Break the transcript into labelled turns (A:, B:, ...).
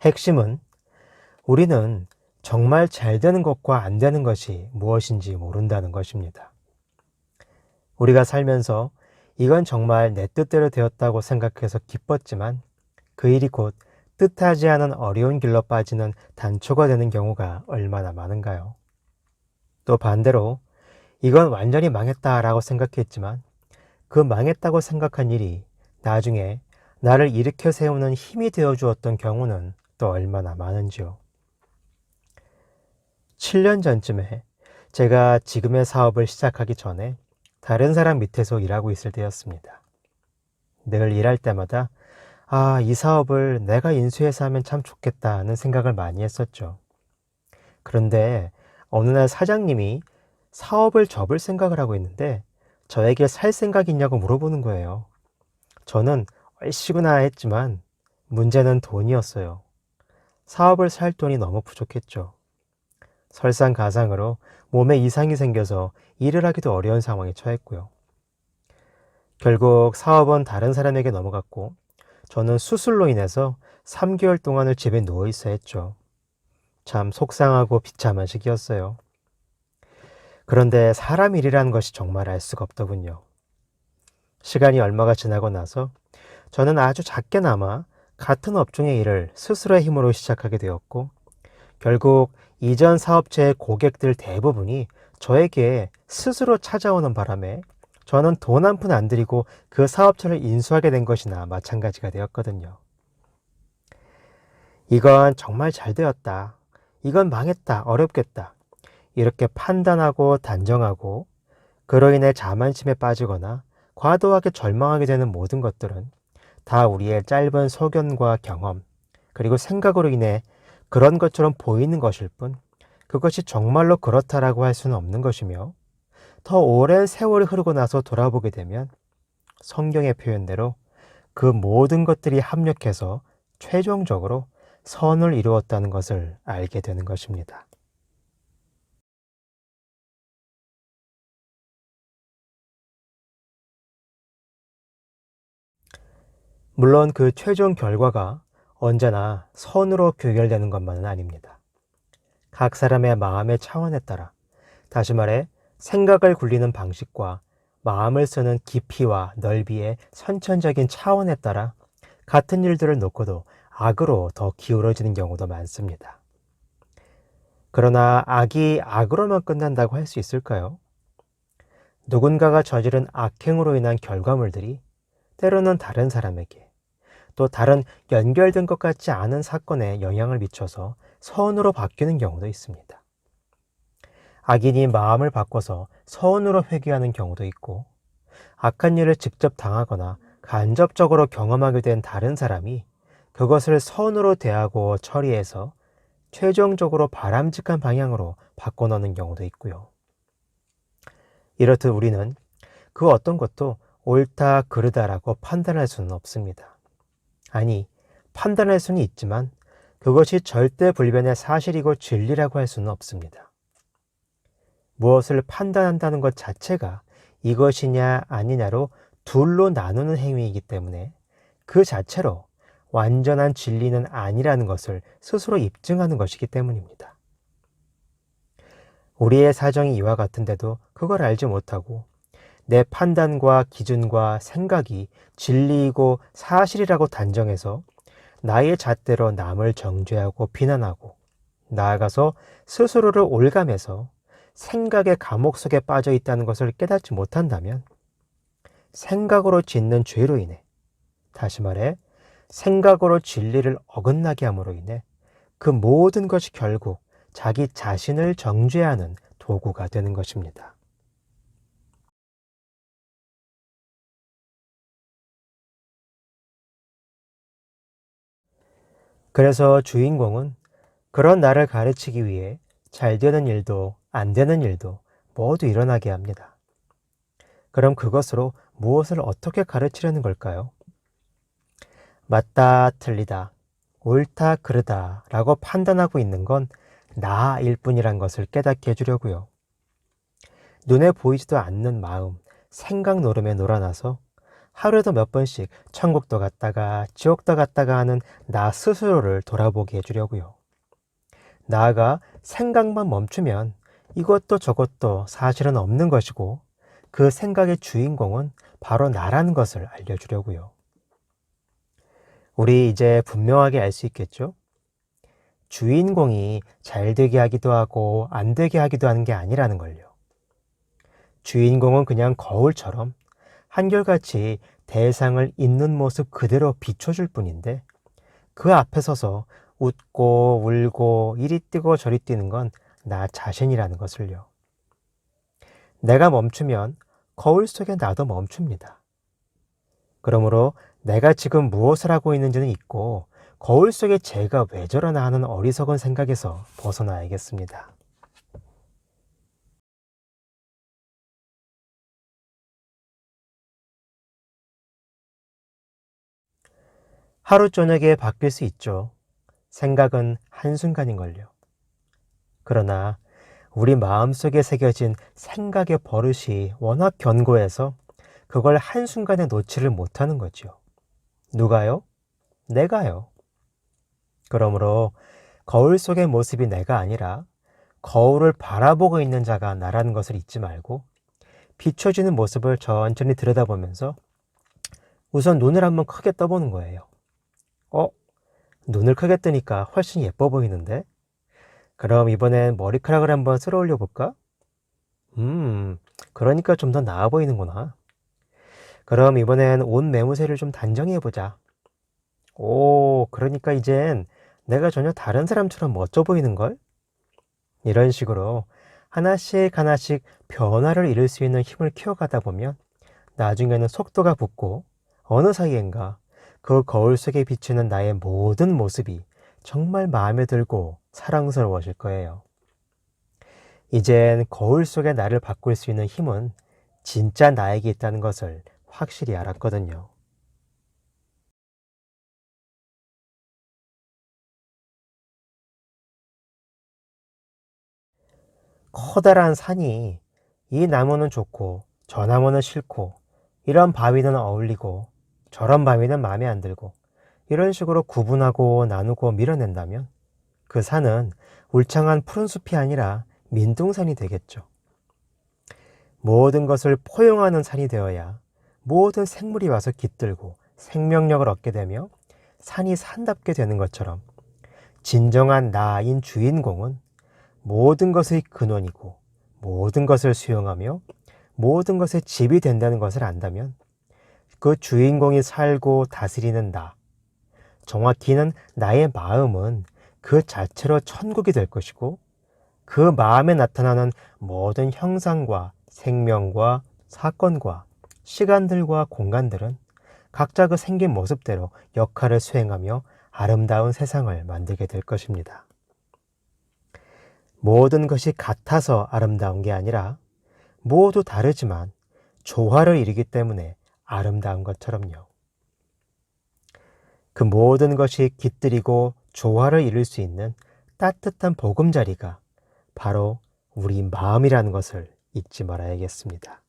A: 핵심은 우리는 정말 잘 되는 것과 안 되는 것이 무엇인지 모른다는 것입니다. 우리가 살면서 이건 정말 내 뜻대로 되었다고 생각해서 기뻤지만 그 일이 곧 뜻하지 않은 어려운 길로 빠지는 단초가 되는 경우가 얼마나 많은가요? 또 반대로 이건 완전히 망했다라고 생각했지만 그 망했다고 생각한 일이 나중에 나를 일으켜 세우는 힘이 되어 주었던 경우는 또 얼마나 많은지요. 7년 전쯤에 제가 지금의 사업을 시작하기 전에 다른 사람 밑에서 일하고 있을 때였습니다. 늘 일할 때마다 이 사업을 내가 인수해서 하면 참 좋겠다는 생각을 많이 했었죠. 그런데 어느 날 사장님이 사업을 접을 생각을 하고 있는데 저에게 살 생각이 있냐고 물어보는 거예요. 저는 얼씨구나 했지만 문제는 돈이었어요. 사업을 살 돈이 너무 부족했죠. 설상가상으로 몸에 이상이 생겨서 일을 하기도 어려운 상황에 처했고요. 결국 사업은 다른 사람에게 넘어갔고 저는 수술로 인해서 3개월 동안을 집에 누워 있어야 했죠. 참 속상하고 비참한 시기였어요. 그런데 사람 일이라는 것이 정말 알 수가 없더군요. 시간이 얼마가 지나고 나서 저는 아주 작게나마 같은 업종의 일을 스스로의 힘으로 시작하게 되었고 결국 이전 사업체의 고객들 대부분이 저에게 스스로 찾아오는 바람에 저는 돈 한 푼 안 들이고 그 사업체를 인수하게 된 것이나 마찬가지가 되었거든요. 이건 정말 잘 되었다. 이건 망했다. 어렵겠다. 이렇게 판단하고 단정하고 그로 인해 자만심에 빠지거나 과도하게 절망하게 되는 모든 것들은 다 우리의 짧은 소견과 경험 그리고 생각으로 인해 그런 것처럼 보이는 것일 뿐 그것이 정말로 그렇다라고 할 수는 없는 것이며 더 오랜 세월이 흐르고 나서 돌아보게 되면 성경의 표현대로 그 모든 것들이 합력해서 최종적으로 선을 이루었다는 것을 알게 되는 것입니다. 물론 그 최종 결과가 언제나 선으로 귀결되는 것만은 아닙니다. 각 사람의 마음의 차원에 따라, 다시 말해 생각을 굴리는 방식과 마음을 쓰는 깊이와 넓이의 선천적인 차원에 따라 같은 일들을 놓고도 악으로 더 기울어지는 경우도 많습니다. 그러나 악이 악으로만 끝난다고 할 수 있을까요? 누군가가 저지른 악행으로 인한 결과물들이 때로는 다른 사람에게 또 다른 연결된 것 같지 않은 사건에 영향을 미쳐서 선으로 바뀌는 경우도 있습니다. 악인이 마음을 바꿔서 선으로 회귀하는 경우도 있고 악한 일을 직접 당하거나 간접적으로 경험하게 된 다른 사람이 그것을 선으로 대하고 처리해서 최종적으로 바람직한 방향으로 바꿔놓는 경우도 있고요. 이렇듯 우리는 그 어떤 것도 옳다 그르다라고 판단할 수는 없습니다. 아니, 판단할 수는 있지만 그것이 절대 불변의 사실이고 진리라고 할 수는 없습니다. 무엇을 판단한다는 것 자체가 이것이냐 아니냐로 둘로 나누는 행위이기 때문에 그 자체로 완전한 진리는 아니라는 것을 스스로 입증하는 것이기 때문입니다. 우리의 사정이 이와 같은데도 그걸 알지 못하고 내 판단과 기준과 생각이 진리이고 사실이라고 단정해서 나의 잣대로 남을 정죄하고 비난하고 나아가서 스스로를 올감해서 생각의 감옥 속에 빠져 있다는 것을 깨닫지 못한다면 생각으로 짓는 죄로 인해, 다시 말해 생각으로 진리를 어긋나게 함으로 인해 그 모든 것이 결국 자기 자신을 정죄하는 도구가 되는 것입니다. 그래서 주인공은 그런 나를 가르치기 위해 잘 되는 일도 안 되는 일도 모두 일어나게 합니다. 그럼 그것으로 무엇을 어떻게 가르치려는 걸까요? 맞다, 틀리다, 옳다, 그르다 라고 판단하고 있는 건 나일 뿐이란 것을 깨닫게 해주려고요. 눈에 보이지도 않는 마음, 생각 노름에 놀아나서 하루에도 몇 번씩 천국도 갔다가 지옥도 갔다가 하는 나 스스로를 돌아보게 해주려고요. 나아가 생각만 멈추면 이것도 저것도 사실은 없는 것이고 그 생각의 주인공은 바로 나라는 것을 알려주려고요. 우리 이제 분명하게 알 수 있겠죠? 주인공이 잘 되게 하기도 하고 안 되게 하기도 하는 게 아니라는 걸요. 주인공은 그냥 거울처럼 한결같이 대상을 있는 모습 그대로 비춰줄 뿐인데 그 앞에 서서 웃고 울고 이리 뛰고 저리 뛰는 건 나 자신이라는 것을요. 내가 멈추면 거울 속에 나도 멈춥니다. 그러므로 내가 지금 무엇을 하고 있는지는 잊고 거울 속에 제가 왜 저러나 하는 어리석은 생각에서 벗어나야겠습니다. 하루 저녁에 바뀔 수 있죠. 생각은 한순간인걸요. 그러나 우리 마음속에 새겨진 생각의 버릇이 워낙 견고해서 그걸 한순간에 놓지를 못하는 거죠. 누가요? 내가요. 그러므로 거울 속의 모습이 내가 아니라 거울을 바라보고 있는 자가 나라는 것을 잊지 말고 비춰지는 모습을 천천히 들여다보면서 우선 눈을 한번 크게 떠보는 거예요. 어? 눈을 크게 뜨니까 훨씬 예뻐 보이는데? 그럼 이번엔 머리카락을 한번 쓸어 올려 볼까? 그러니까 좀 더 나아 보이는구나. 그럼 이번엔 옷 매무새를 좀 단정히 해보자. 오, 그러니까 이젠 내가 전혀 다른 사람처럼 멋져 보이는걸? 이런 식으로 하나씩 하나씩 변화를 이룰 수 있는 힘을 키워가다 보면 나중에는 속도가 붙고 어느 사이엔가 그 거울 속에 비치는 나의 모든 모습이 정말 마음에 들고 사랑스러워질 거예요. 이젠 거울 속의 나를 바꿀 수 있는 힘은 진짜 나에게 있다는 것을 확실히 알았거든요. 커다란 산이 이 나무는 좋고 저 나무는 싫고 이런 바위는 어울리고 저런 바위는 마음에 안 들고 이런 식으로 구분하고 나누고 밀어낸다면 그 산은 울창한 푸른 숲이 아니라 민둥산이 되겠죠. 모든 것을 포용하는 산이 되어야 모든 생물이 와서 깃들고 생명력을 얻게 되며 산이 산답게 되는 것처럼 진정한 나인 주인공은 모든 것의 근원이고 모든 것을 수용하며 모든 것의 집이 된다는 것을 안다면 그 주인공이 살고 다스리는 나, 정확히는 나의 마음은 그 자체로 천국이 될 것이고 그 마음에 나타나는 모든 형상과 생명과 사건과 시간들과 공간들은 각자 그 생긴 모습대로 역할을 수행하며 아름다운 세상을 만들게 될 것입니다. 모든 것이 같아서 아름다운 게 아니라 모두 다르지만 조화를 이루기 때문에 아름다운 것처럼요. 그 모든 것이 깃들이고 조화를 이룰 수 있는 따뜻한 보금자리가 바로 우리 마음이라는 것을 잊지 말아야겠습니다.